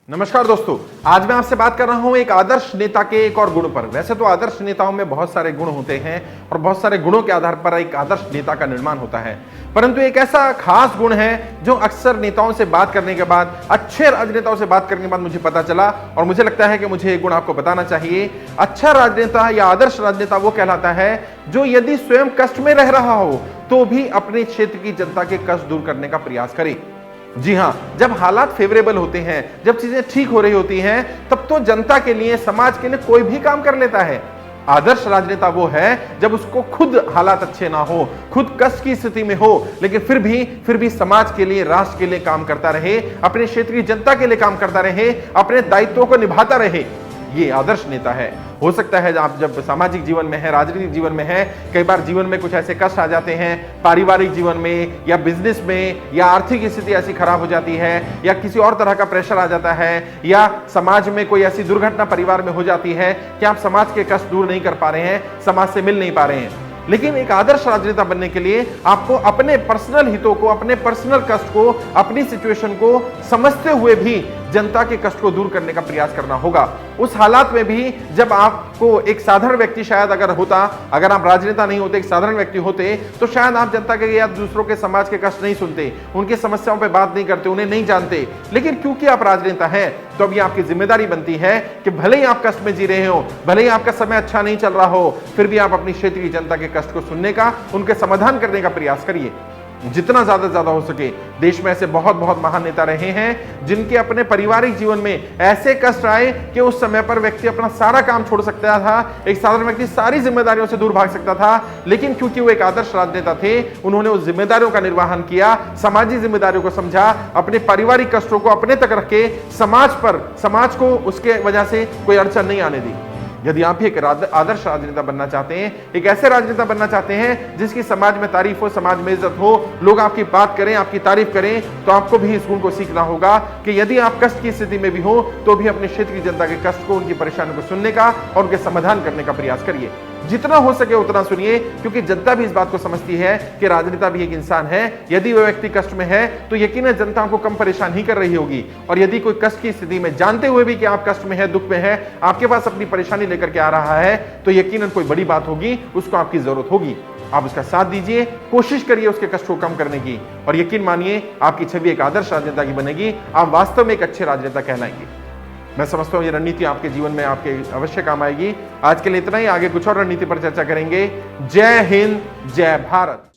नमस्कार दोस्तों, आज मैं आपसे बात कर रहा हूं एक आदर्श नेता के एक और गुण पर। वैसे तो आदर्श नेताओं में बहुत सारे गुण होते हैं और बहुत सारे गुणों के आधार पर एक आदर्श नेता का निर्माण होता है, परंतु एक ऐसा खास गुण है जो अक्सर नेताओं से बात करने के बाद, अच्छे राजनेताओं से बात करने के बाद मुझे पता चला और मुझे लगता है कि मुझे ये गुण आपको बताना चाहिए। अच्छा राजनेता या आदर्श राजनेता वो कहलाता है जो यदि स्वयं कष्ट में रह रहा हो तो भी अपने क्षेत्र की जनता के कष्ट दूर करने का प्रयास करे। जी हां, जब हालात फेवरेबल होते हैं, जब चीजें ठीक हो रही होती हैं, तब तो जनता के लिए, समाज के लिए कोई भी काम कर लेता है। आदर्श राजनेता वो है जब उसको खुद हालात अच्छे ना हो, खुद कष्ट की स्थिति में हो, लेकिन फिर भी समाज के लिए, राष्ट्र के लिए काम करता रहे, अपने क्षेत्र की जनता के लिए काम करता रहे, अपने दायित्वों को निभाता रहे। ये आदर्श नेता है। हो सकता है आप जब सामाजिक जीवन में है, राजनीतिक जीवन में है, कई बार जीवन में कुछ ऐसे कष्ट आ जाते हैं, पारिवारिक जीवन में या बिजनेस में, या आर्थिक स्थिति ऐसी खराब हो जाती है, या किसी और तरह का प्रेशर आ जाता है, या समाज में कोई ऐसी दुर्घटना परिवार में हो जाती है कि आप समाज के कष्ट दूर नहीं कर पा रहे हैं, समाज से मिल नहीं पा रहे हैं। लेकिन एक आदर्श राजनेता बनने के लिए आपको अपने पर्सनल हितों को, अपने पर्सनल कष्ट को, अपनी सिचुएशन को समझते हुए भी जनता के कष्ट को दूर करने का प्रयास करना होगा। उस हालात में भी जब आपको एक साधारण व्यक्ति शायद अगर आप राजनेता नहीं होते, एक साधारण व्यक्ति होते, तो शायद आप जनता के या दूसरों के समाज के कष्ट नहीं सुनते, उनकी समस्याओं पर बात नहीं करते, उन्हें नहीं जानते। लेकिन क्योंकि आप राजनेता हैं तो अब ये आपकी जिम्मेदारी बनती है कि भले ही आप कष्ट में जी रहे हो, भले ही आपका समय अच्छा नहीं चल रहा हो, फिर भी आप अपनी क्षेत्र की जनता के कष्ट को सुनने का, उनके समाधान करने का प्रयास करिए। जितना ज्यादा हो सके। देश में ऐसे बहुत महान नेता रहे हैं जिनके अपने पारिवारिक जीवन में ऐसे कष्ट आए कि उस समय पर व्यक्ति अपना सारा काम छोड़ सकता था, एक साधारण व्यक्ति सारी जिम्मेदारियों से दूर भाग सकता था, लेकिन क्योंकि वो एक आदर्श राजनेता थे, उन्होंने उस जिम्मेदारियों का निर्वहन किया, सामाजिक जिम्मेदारियों को समझा, अपने पारिवारिक कष्टों को अपने तक रख के समाज को उसके वजह से कोई अड़चन नहीं आने दी। यदि आप भी एक आदर्श राजनेता बनना चाहते हैं, एक ऐसे राजनेता बनना चाहते हैं जिसकी समाज में तारीफ हो, समाज में इज्जत हो, लोग आपकी बात करें, आपकी तारीफ करें, तो आपको भी इस गुण को सीखना होगा कि यदि आप कष्ट की स्थिति में भी हो तो भी अपने क्षेत्र की जनता के कष्ट को, उनकी परेशानी को सुनने का और उनके समाधान करने का प्रयास करिए। जितना हो सके उतना सुनिए, क्योंकि जनता भी इस बात को समझती है कि राजनेता भी एक इंसान है। यदि वह व्यक्ति कष्ट में है तो यकीनन जनता को कम परेशान ही कर रही होगी, और यदि कोई कष्ट की स्थिति में, जानते हुए भी कि आप कष्ट में है, दुख में है, आपके पास अपनी परेशानी लेकर के आ रहा है, तो यकीनन कोई बड़ी बात होगी, उसको आपकी जरूरत होगी। आप उसका साथ दीजिए, कोशिश करिए उसके कष्ट को कम करने की, और यकीन मानिए आपकी छवि एक आदर्श राजनेता की बनेगी। आप वास्तव में एक अच्छे राजनेता कहलाएंगे। मैं समझता हूं ये रणनीति आपके जीवन में आपके अवश्य काम आएगी। आज के लिए इतना ही, आगे कुछ और रणनीति पर चर्चा करेंगे। जय हिंद, जय भारत।